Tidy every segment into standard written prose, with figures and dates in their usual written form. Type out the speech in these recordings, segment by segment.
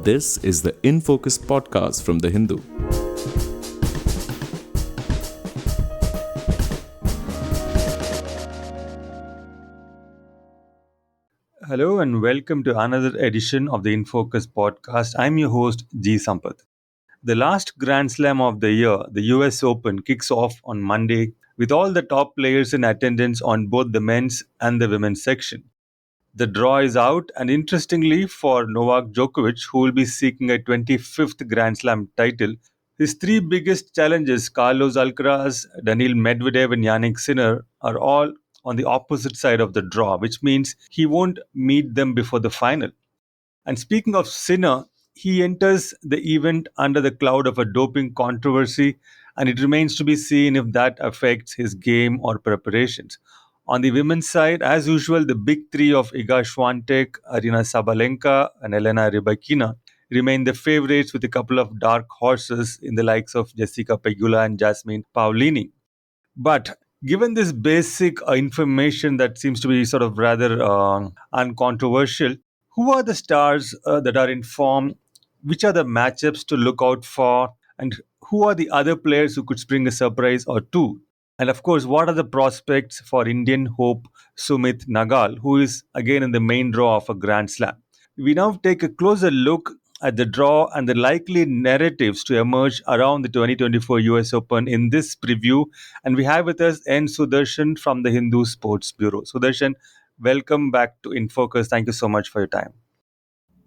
This is the In Focus podcast from The Hindu. Hello and welcome to another edition of the In Focus podcast. I'm your host, G. Sampath. The last Grand Slam of the year, the US Open, kicks off on Monday with all the top players in attendance on both the men's and the women's section. The draw is out, and interestingly, for Novak Djokovic, who will be seeking a 25th Grand Slam title, his three biggest challenges, Carlos Alcaraz, Daniil Medvedev, and Jannik Sinner, are all on the opposite side of the draw, which means he won't meet them before the final. And speaking of Sinner, he enters the event under the cloud of a doping controversy, and it remains to be seen if that affects his game or preparations. On the women's side, as usual, the big three of Iga Swiatek, Aryna Sabalenka, and Elena Rybakina remain the favorites with a couple of dark horses in the likes of Jessica Pegula and Jasmine Paolini. But given this basic information that seems to be sort of rather uncontroversial, who are the stars that are in form? Which are the matchups to look out for? And who are the other players who could spring a surprise or two? And of course, what are the prospects for Indian hope Sumit Nagal, who is again in the main draw of a Grand Slam? We now take a closer look at the draw and the likely narratives to emerge around the 2024 US Open in this preview. And we have with us N. Sudarshan from the Hindu Sports Bureau. Sudarshan, welcome back to InFocus. Thank you so much for your time.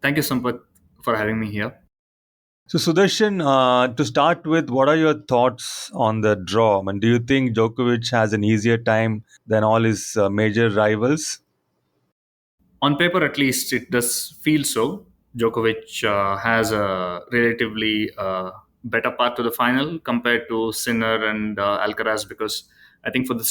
Thank you, Sampath, for having me here. So, Sudarshan, to start with, what are your thoughts on the draw? And do you think Djokovic has an easier time than all his major rivals? On paper, at least, it does feel so. Djokovic has a relatively better path to the final compared to Sinner and Alcaraz, because I think for the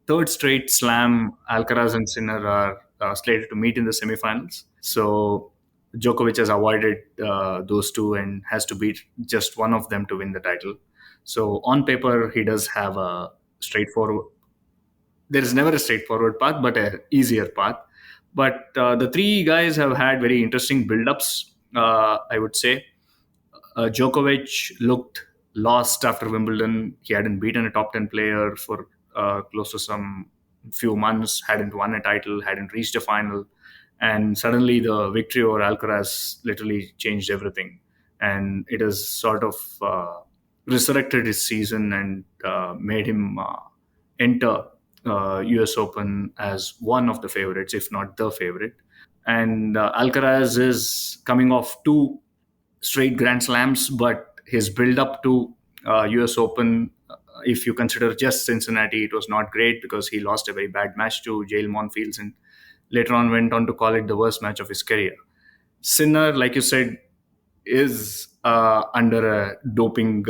third straight slam, Alcaraz and Sinner are slated to meet in the semifinals. So Djokovic has avoided those two and has to beat just one of them to win the title. So on paper, he does have a straightforward. There is never a straightforward path, but an easier path. But the three guys have had very interesting build-ups, I would say. Djokovic looked lost after Wimbledon. He hadn't beaten a top 10 player for close to some few months, hadn't won a title, hadn't reached a final. And suddenly the victory over Alcaraz literally changed everything. And it has sort of resurrected his season and made him enter US Open as one of the favorites, if not the favorite. And Alcaraz is coming off two straight Grand Slams, but his build up to US Open, if you consider just Cincinnati, it was not great because he lost a very bad match to Jael Monfils and later on went on to call it the worst match of his career. Sinner, like you said, is under a doping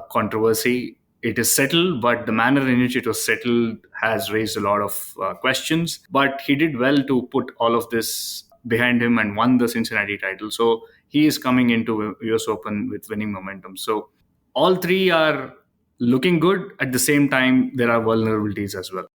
controversy. It is settled, but the manner in which it was settled has raised a lot of questions. But he did well to put all of this behind him and won the Cincinnati title. So he is coming into US Open with winning momentum. So all three are looking good. At the same time, there are vulnerabilities as well.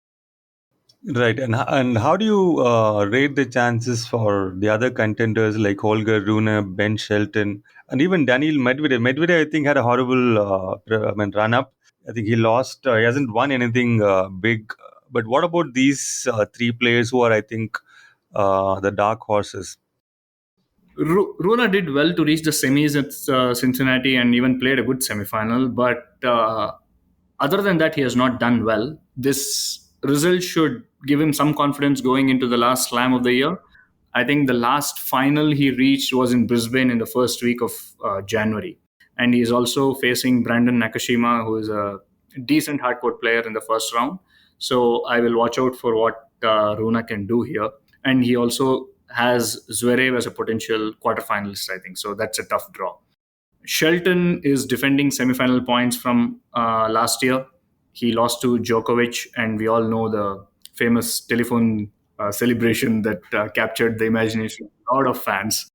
Right. And how do you rate the chances for the other contenders like Holger Rune, Ben Shelton, and even Daniil Medvedev? Medvedev, I think, had a horrible run up. I think he lost. He hasn't won anything big. But what about these three players who are, I think, the dark horses? Runa did well to reach the semis at Cincinnati and even played a good semifinal. But other than that, he has not done well. This result should give him some confidence going into the last slam of the year. I think the last final he reached was in Brisbane in the first week of January. And he is also facing Brandon Nakashima, who is a decent hardcourt player in the first round. So I will watch out for what Runa can do here. And he also has Zverev as a potential quarterfinalist, I think. So that's a tough draw. Shelton is defending semifinal points from last year. He lost to Djokovic, and we all know the famous telephone celebration that captured the imagination of a lot of fans.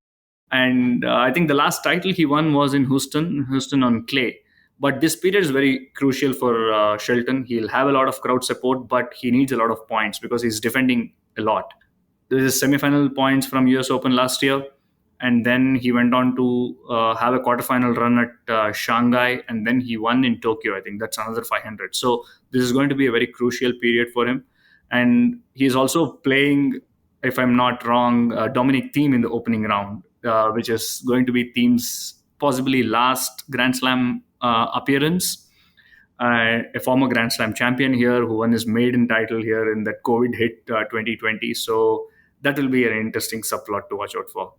And I think the last title he won was in Houston on clay. But this period is very crucial for Shelton. He'll have a lot of crowd support, but he needs a lot of points because he's defending a lot. There is semifinal points from US Open last year. and then he went on to have a quarterfinal run at Shanghai, and then he won in Tokyo. I think that's another 500. So this is going to be a very crucial period for him, and he's also playing, if I'm not wrong, Dominic Thiem in the opening round, which is going to be Thiem's possibly last Grand Slam appearance. A former Grand Slam champion here who won his maiden title here in that COVID hit 2020. So that will be an interesting subplot to watch out for.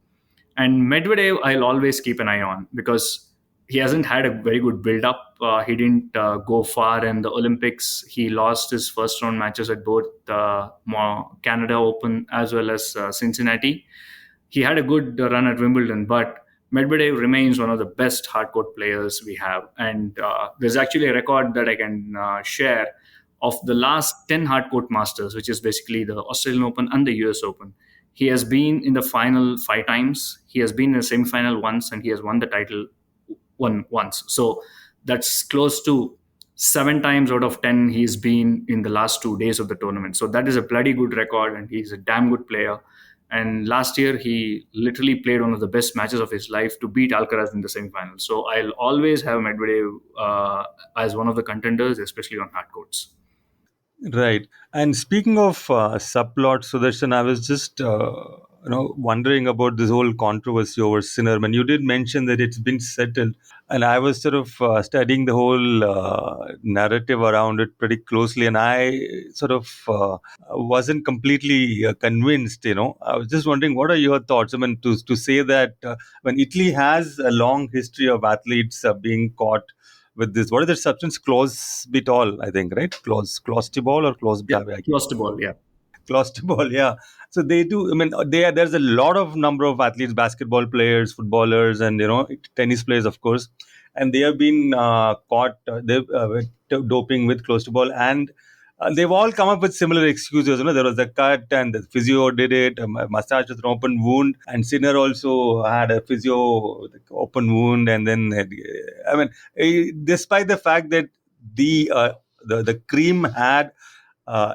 And Medvedev, I'll always keep an eye on because he hasn't had a very good build up. He didn't go far in the Olympics. He lost his first round matches at both Canada Open as well as Cincinnati. He had a good run at Wimbledon, but Medvedev remains one of the best hardcourt players we have. And there's actually a record that I can share of the last 10 hardcourt masters, which is basically the Australian Open and the US Open. He has been in the final 5 times. He has been in the semi-final once, and he has won the title once. So that's close to 7 times out of 10 he's been in the last 2 days of the tournament. So that is a bloody good record, and he's a damn good player. And last year, he literally played one of the best matches of his life to beat Alcaraz in the semifinals. So I'll always have Medvedev as one of the contenders, especially on hard courts. Right. And speaking of subplot, Sudarshan, I was just wondering about this whole controversy over Sinnerman. You did mention that it's been settled, and I was sort of studying the whole narrative around it pretty closely, and I sort of wasn't completely convinced. I was just wondering, what are your thoughts? I mean, to say that when Italy has a long history of athletes being caught with this, what is the substance? Closbitol, I think, right? Clostibol or Yeah, closbitol? close to ball. Yeah. Clostibol, yeah. So they do. I mean, there's a lot of number of athletes, basketball players, footballers, and tennis players, of course, and they have been caught with doping with clostibol, and they've all come up with similar excuses. There was a cut, and the physio did it. A massage with an open wound, and Sinner also had a physio with an open wound, and then I mean, despite the fact that the cream had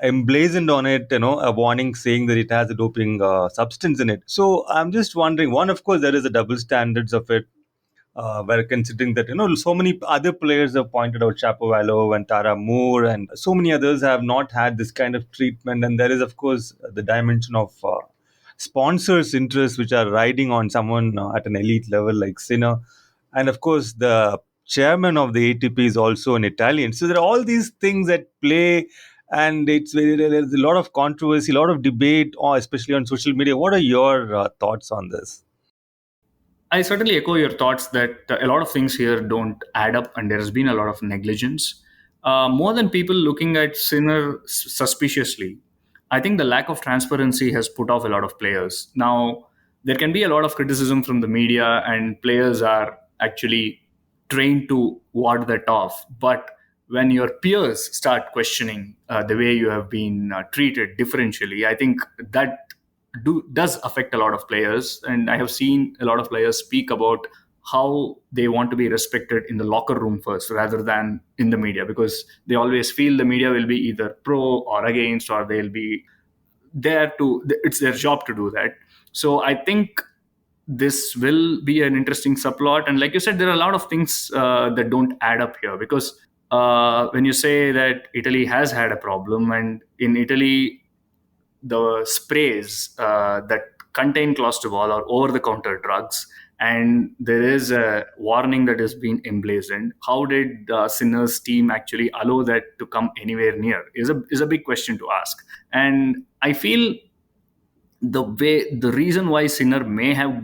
emblazoned on it, a warning saying that it has a doping substance in it. So I'm just wondering, one, of course, there is a double standards of it. Where considering that so many other players have pointed out, Shapovalov and Tara Moore and so many others have not had this kind of treatment, and there is, of course, the dimension of sponsors' interests which are riding on someone at an elite level like Sinner, and of course the chairman of the ATP is also an Italian. So there are all these things at play, and there's a lot of controversy, a lot of debate, especially on social media. What are your thoughts on this? I certainly echo your thoughts that a lot of things here don't add up, and there has been a lot of negligence. More than people looking at Sinner suspiciously, I think the lack of transparency has put off a lot of players. Now, there can be a lot of criticism from the media, and players are actually trained to ward that off. But when your peers start questioning the way you have been treated differentially, I think that does affect a lot of players. And I have seen a lot of players speak about how they want to be respected in the locker room first rather than in the media, because they always feel the media will be either pro or against, or they'll be there to, it's their job to do that. So I think this will be an interesting subplot. And like you said, there are a lot of things that don't add up here, because when you say that Italy has had a problem, and in Italy the sprays that contain clostebol or over-the-counter drugs, and there is a warning that has been emblazoned. How did Sinner's team actually allow that to come anywhere near? Is a big question to ask. And I feel the reason why Sinner may have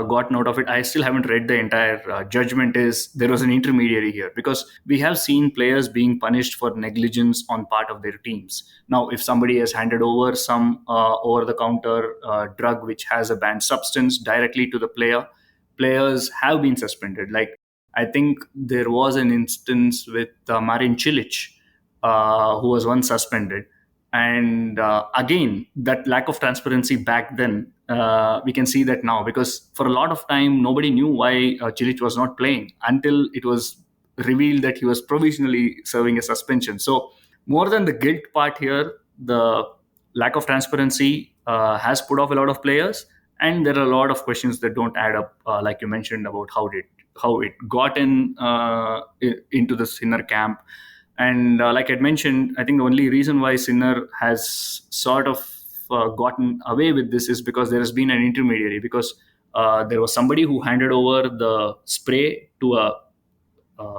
gotten out of it, I still haven't read the entire judgment, is there was an intermediary here, because we have seen players being punished for negligence on part of their teams. Now, if somebody has handed over some over-the-counter drug which has a banned substance directly to the player, players have been suspended. Like, I think there was an instance with Marin Cilic, who was once suspended. And again, that lack of transparency back then, we can see that now, because for a lot of time nobody knew why Cilic was not playing until it was revealed that he was provisionally serving a suspension. So more than the guilt part here, the lack of transparency has put off a lot of players. And there are a lot of questions that don't add up, like you mentioned about how it got into the Sinner camp. And like I'd mentioned, I think the only reason why Sinner has sort of gotten away with this is because there has been an intermediary. Because there was somebody who handed over the spray to a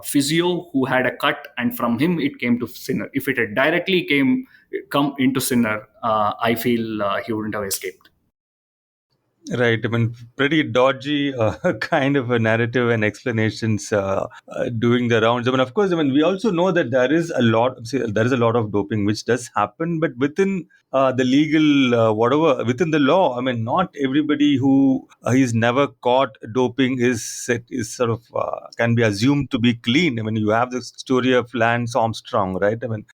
physio who had a cut, and from him it came to Sinner. If it had directly come into Sinner, I feel he wouldn't have escaped. Right. I mean, pretty dodgy kind of a narrative and explanations doing the rounds. I mean, of course, I mean, we also know that there is a lot of doping which does happen, but within the legal, whatever, within the law, I mean, not everybody who is never caught doping is sort of can be assumed to be clean. I mean, you have the story of Lance Armstrong, right? I mean,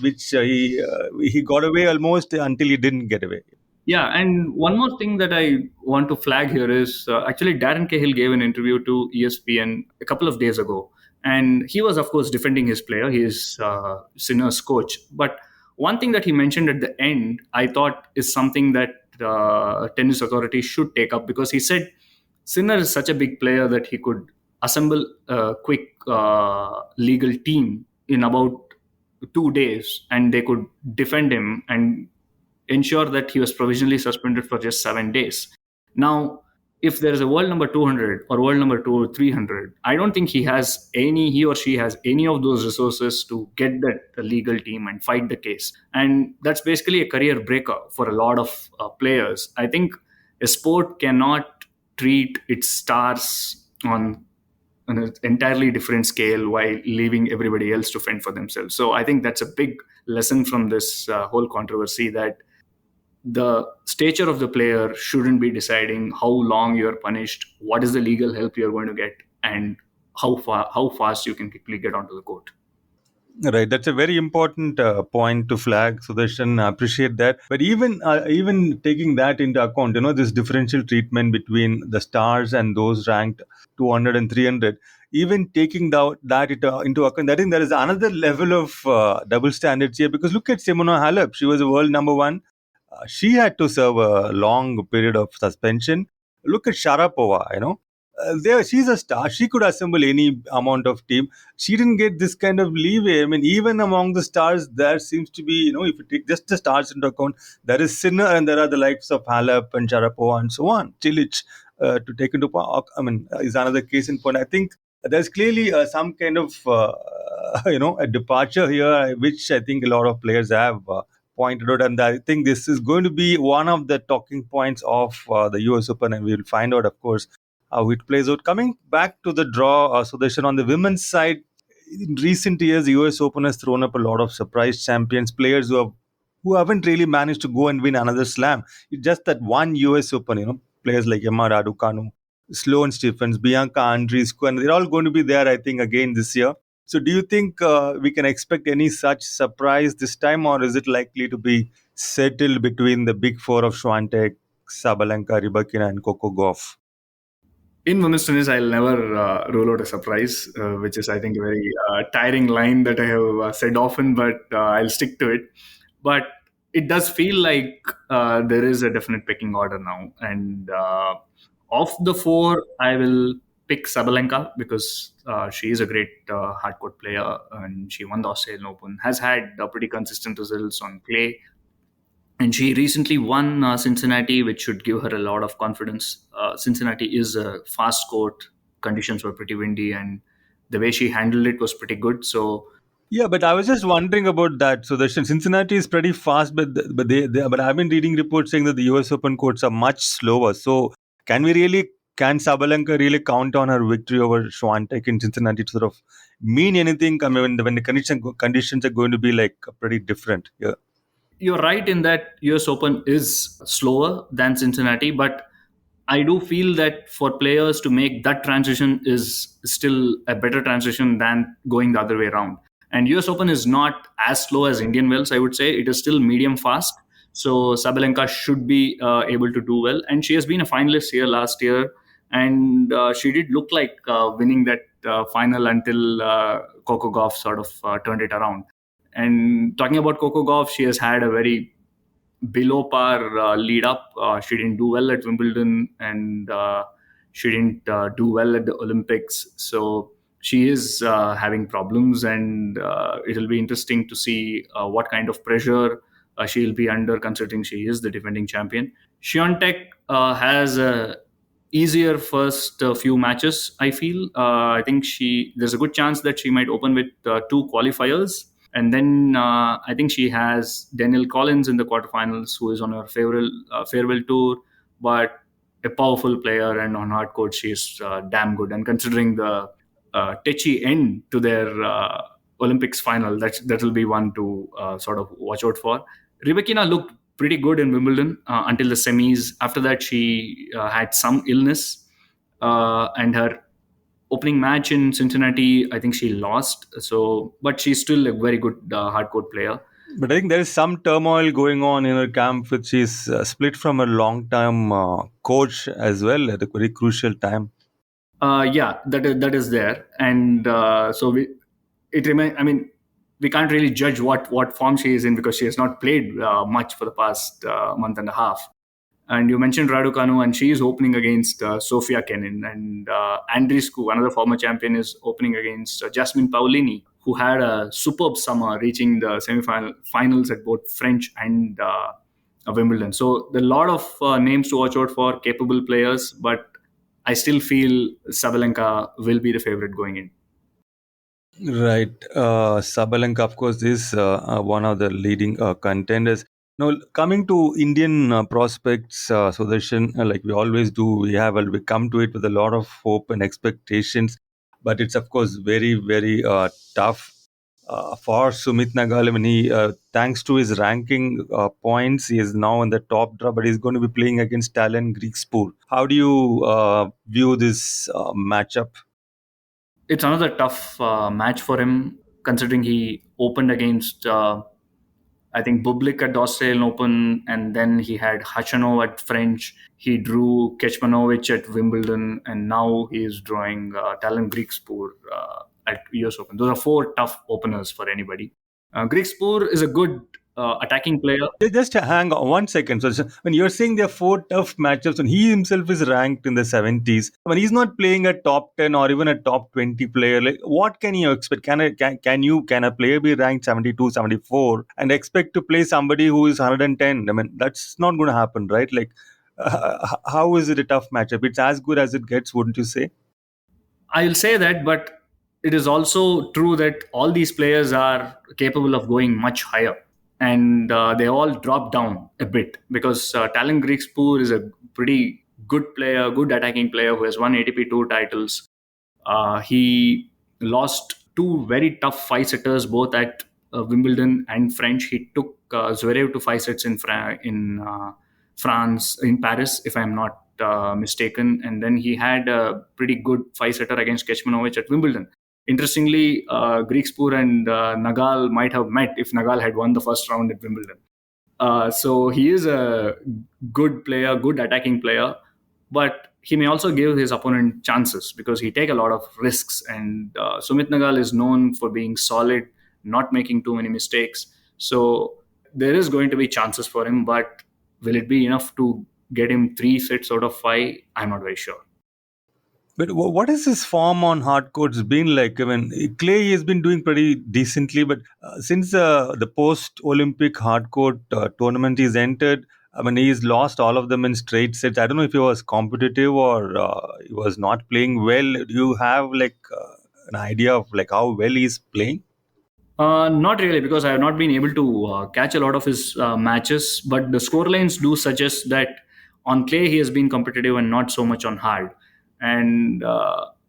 which he got away almost until he didn't get away. Yeah, and one more thing that I want to flag here is actually Darren Cahill gave an interview to ESPN a couple of days ago, and he was, of course, defending his player. He is Sinner's coach. But one thing that he mentioned at the end, I thought, is something that tennis authorities should take up, because he said Sinner is such a big player that he could assemble a quick legal team in about 2 days, and they could defend him and ensure that he was provisionally suspended for just 7 days. Now, if there is a world number 200 or world number 300, I don't think he or she has any of those resources to get that legal team and fight the case. And that's basically a career breaker for a lot of players. I think a sport cannot treat its stars on an entirely different scale while leaving everybody else to fend for themselves. So I think that's a big lesson from this whole controversy, that the stature of the player shouldn't be deciding how long you're punished, what is the legal help you're going to get, and how fast you can quickly get onto the court. Right, that's a very important point to flag, Sudarshan. I appreciate that. But even taking that into account, this differential treatment between the stars and those ranked 200 and 300, even taking that into account, I think there is another level of double standards here. Because look at Simona Halep; she was a world number one. She had to serve a long period of suspension. Look at Sharapova, there she's a star. She could assemble any amount of team. She didn't get this kind of leeway. I mean, even among the stars, there seems to be, if you take just the stars into account, there is Sinner and there are the likes of Halep and Sharapova and so on. Cilic, to take into account, I mean, is another case in point. I think there's clearly some kind of, a departure here, which I think a lot of players have pointed out. And I think this is going to be one of the talking points of the US Open, and we'll find out, of course, how it plays out. Coming back to the draw, Sudarshan, on the women's side, in recent years, the US Open has thrown up a lot of surprise champions, players who haven't really managed to go and win another slam. It's just that one US Open, players like Emma Raducanu, Sloane Stephens, Bianca Andreescu, and they're all going to be there, I think, again this year. So do you think we can expect any such surprise this time, or is it likely to be settled between the big four of Swiatek, Sabalenka, Rybakina, and Coco Gauff? In women's tennis, I'll never rule out a surprise, which is, I think, a very tiring line that I have said often, but I'll stick to it. But it does feel like there is a definite pecking order now. And of the four, I will pick Sabalenka, because she is a great hardcourt player, and she won the Australian Open, has had pretty consistent results on clay. And she recently won Cincinnati, which should give her a lot of confidence. Cincinnati is a fast court, conditions were pretty windy, and the way she handled it was pretty good. So Yeah, but I was just wondering about that. So the Cincinnati is pretty fast, but I've been reading reports saying that the US Open courts are much slower. So can Sabalenka really count on her victory over Swiatek in Cincinnati to sort of mean anything? I mean, when the conditions are going to be like pretty different. Yeah. you're right in that US Open is slower than Cincinnati, but I do feel that for players to make that transition is still a better transition than going the other way around. And US Open is not as slow as Indian Wells, I would say. It is still medium fast. So Sabalenka should be able to do well. And she has been a finalist here last year. And she did look like winning that final until Coco Gauff sort of turned it around. And talking about Coco Gauff, she has had a very below par lead up. She didn't do well at Wimbledon, and she didn't do well at the Olympics. So she is having problems, and it'll be interesting to see what kind of pressure she'll be under, considering she is the defending champion. Swiatek has a easier first few matches. I feel. I think there's a good chance that she might open with two qualifiers, and then I think she has Daniil Collins in the quarterfinals, who is on her farewell tour, but a powerful player, and on hard court she is damn good. And considering the tetchy end to their Olympics final, that will be one to sort of watch out for. Rybakina looked pretty good in Wimbledon until the semis. After that, she had some illness, and her opening match in Cincinnati, I think she lost. So, but she's still a very good hardcourt player. But I think there is some turmoil going on in her camp, which is split from a long-term coach as well at a very crucial time. Yeah, that is there, and so it remains. I mean, we can't really judge what form she is in because she has not played much for the past month and a half. And you mentioned Raducanu, and she is opening against Sofia Kenin, and Andreescu, another former champion, is opening against Jasmine Paolini, who had a superb summer, reaching the finals at both French and Wimbledon. So there are a lot of names to watch out for, capable players, but I still feel Sabalenka will be the favorite going in. Right. Sabalenka, of course, is one of the leading contenders. Now, coming to Indian prospects, Sudarshan, like we always do, we come to it with a lot of hope and expectations, but it's of course very, very tough for Sumit Nagal. I mean, thanks to his ranking points, he is now in the top draw, but he's going to be playing against Talon Greekspur. How do you view this matchup? It's another tough match for him, considering he opened against I think Bublik at the Australian Open, and then he had Hachanov at French. He drew Kecmanovic at Wimbledon, and now he is drawing Talon Greekspur at US Open. Those are four tough openers for anybody. Greekspur is a good attacking player. Just hang on 1 second. So when you're saying there are four tough matchups, and he himself is ranked in the 70s, when he's not playing a top 10 or even a top 20 player, like what can you expect? Can a player be ranked 72, 74 and expect to play somebody who is 110? I mean, that's not going to happen, right? Like, how is it a tough matchup? It's as good as it gets, wouldn't you say? I'll say that, but it is also true that all these players are capable of going much higher, and they all drop down a bit because Talon Greekspur is a pretty good player, good attacking player who has won ATP Tour titles. He lost two very tough five setters both at Wimbledon and French. He took Zverev to five sets in France, in Paris, if I'm not mistaken. And then he had a pretty good five setter against Kecmanovic at Wimbledon. Interestingly, Greekspur and Nagal might have met if Nagal had won the first round at Wimbledon. So he is a good player, good attacking player, but he may also give his opponent chances because he take a lot of risks. And Sumit Nagal is known for being solid, not making too many mistakes. So there is going to be chances for him, but will it be enough to get him three sets out of five? I'm not very sure. But what is his form on hard courts been like? I mean, Clay has been doing pretty decently, but since the post-Olympic hard court tournament he's entered, I mean, he's lost all of them in straight sets. I don't know if he was competitive or he was not playing well. Do you have like an idea of like how well he's playing? Not really, because I have not been able to catch a lot of his matches. But the scorelines do suggest that on clay he has been competitive and not so much on hard. And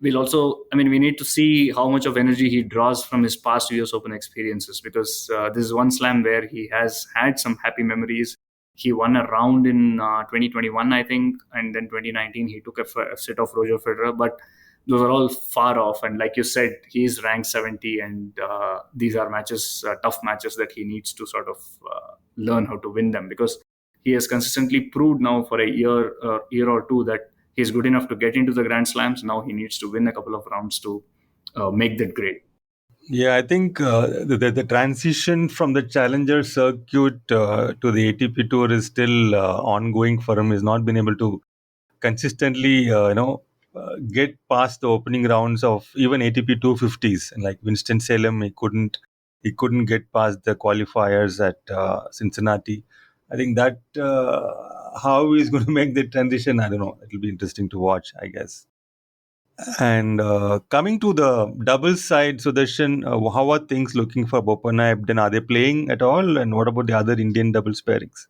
we'll also, I mean, we need to see how much of energy he draws from his past US Open experiences, because this is one slam where he has had some happy memories. He won a round in 2021, I think, and then 2019 he took a set of Roger Federer. But those are all far off, and like you said, he's ranked 70, and these are matches, tough matches that he needs to sort of learn how to win them, because he has consistently proved now for a year or two that he's good enough to get into the grand slams. Now he needs to win a couple of rounds to make that grade. Yeah, I think the transition from the Challenger circuit to the ATP Tour is still ongoing for him. He's not been able to consistently, get past the opening rounds of even ATP 250s. And like Winston Salem, he couldn't get past the qualifiers at Cincinnati. I think that how he's going to make the transition, I don't know. It'll be interesting to watch, I guess. And coming to the double side, Sudarshan, how are things looking for Bopanna Ebden? Are they playing at all? And what about the other Indian doubles pairings?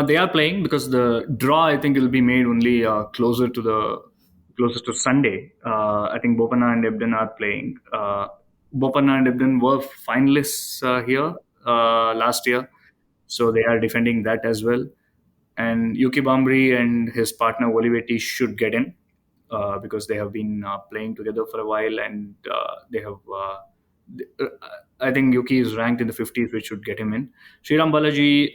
They are playing because the draw I think will be made only closer to Sunday. I think Bopanna and Ebden are playing. Bopanna and Ebden were finalists here last year, so they are defending that as well. And Yuki Bambri and his partner Olivetti should get in because they have been playing together for a while, and they have. Uh, I think Yuki is ranked in the 50s, which should get him in. Sriram Balaji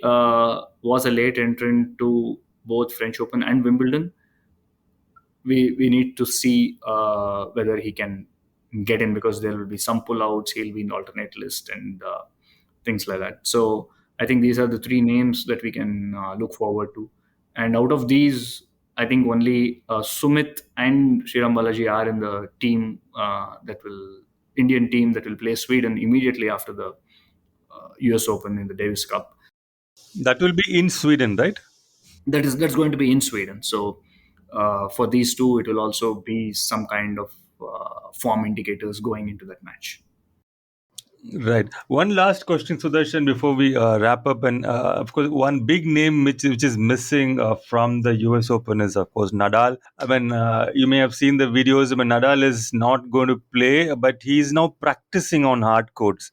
was a late entrant to both French Open and Wimbledon. We need to see whether he can get in because there will be some pullouts. He'll be in alternate list and things like that. So I think these are the three names that we can look forward to. And out of these, I think only Sumit and Sriram Balaji are in the team that will Indian team that will play Sweden immediately after the US Open in the Davis Cup. That will be in Sweden, right? That's going to be in Sweden. So for these two, it will also be some kind of form indicators going into that match. Right. One last question, Sudarshan, before we wrap up. And of course, one big name which is missing from the US Open is, of course, Nadal. I mean, you may have seen the videos. I mean, Nadal is not going to play, but he's now practicing on hard courts.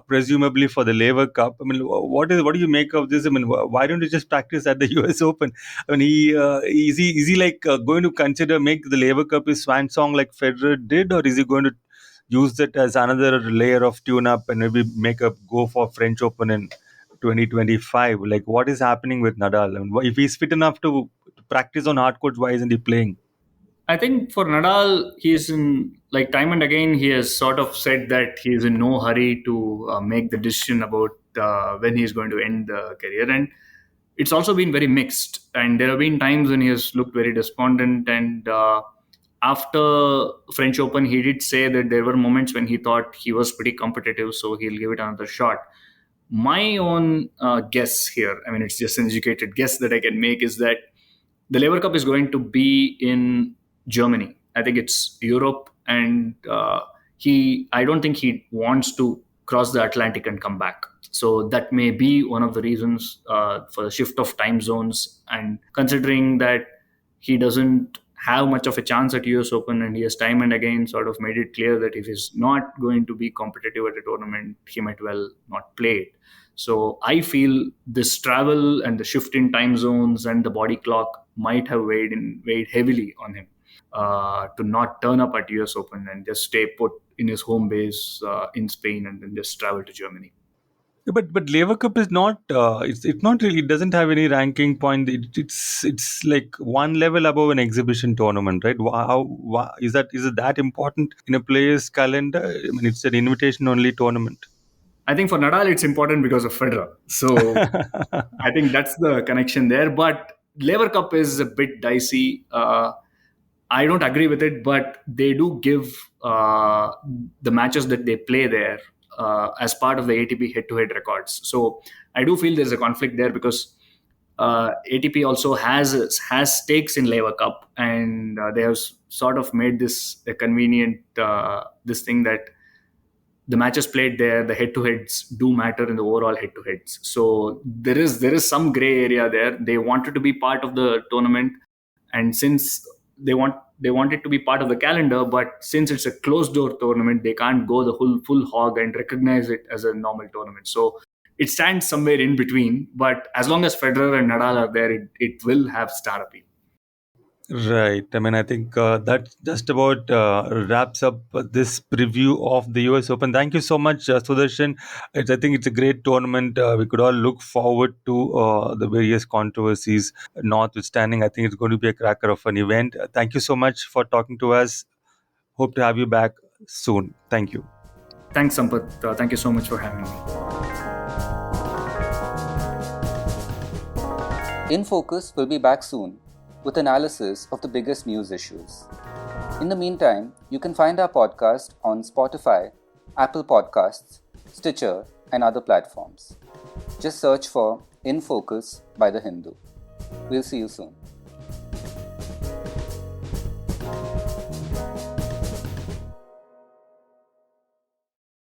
Presumably for the Laver Cup. I mean, what do you make of this? I mean, why don't you just practice at the U.S. Open? I mean, is he like going to consider make the Laver Cup his swan song like Federer did, or is he going to use it as another layer of tune up and maybe make a go for French Open in 2025? Like, what is happening with Nadal? I mean, if he's fit enough to practice on hard courts, why isn't he playing? I think for Nadal, he's in like time and again he has sort of said that he is in no hurry to make the decision about when he's going to end the career, and it's also been very mixed. And there have been times when he has looked very despondent. And after French Open, he did say that there were moments when he thought he was pretty competitive, so he'll give it another shot. My own guess here, I mean, it's just an educated guess that I can make, is that the Laver Cup is going to be in Germany. I think it's Europe, and I don't think he wants to cross the Atlantic and come back. So that may be one of the reasons for the shift of time zones. And considering that he doesn't have much of a chance at US Open, and he has time and again sort of made it clear that if he's not going to be competitive at a tournament, he might well not play it. So I feel this travel and the shift in time zones and the body clock might have weighed heavily on him to not turn up at US Open and just stay put in his home base in Spain and then just travel to Germany. Yeah, but Laver Cup is not. It's not really. It doesn't have any ranking point. It's like one level above an exhibition tournament, right? Is it that important in a player's calendar? I mean, it's an invitation only tournament. I think for Nadal, it's important because of Federer. So I think that's the connection there. But Laver Cup is a bit dicey. I don't agree with it, but they do give the matches that they play there as part of the ATP head-to-head records. So I do feel there's a conflict there because ATP also has stakes in Laver Cup, and they have sort of made this a convenient this thing that the matches played there, the head-to-heads do matter in the overall head-to-heads. So there is some gray area there. They wanted to be part of the tournament, and since they want it to be part of the calendar, but since it's a closed door tournament, they can't go the full hog and recognize it as a normal tournament. So it stands somewhere in between. But as long as Federer and Nadal are there, it will have star appeal. Right. I mean, I think that just about wraps up this preview of the US Open. Thank you so much, Sudarshan. I think it's a great tournament. We could all look forward to the various controversies notwithstanding. I think it's going to be a cracker of an event. Thank you so much for talking to us. Hope to have you back soon. Thank you. Thanks, Sampath. Thank you so much for having me. In Focus will be back soon with analysis of the biggest news issues. In the meantime, you can find our podcast on Spotify, Apple Podcasts, Stitcher, and other platforms. Just search for In Focus by The Hindu. We'll see you soon.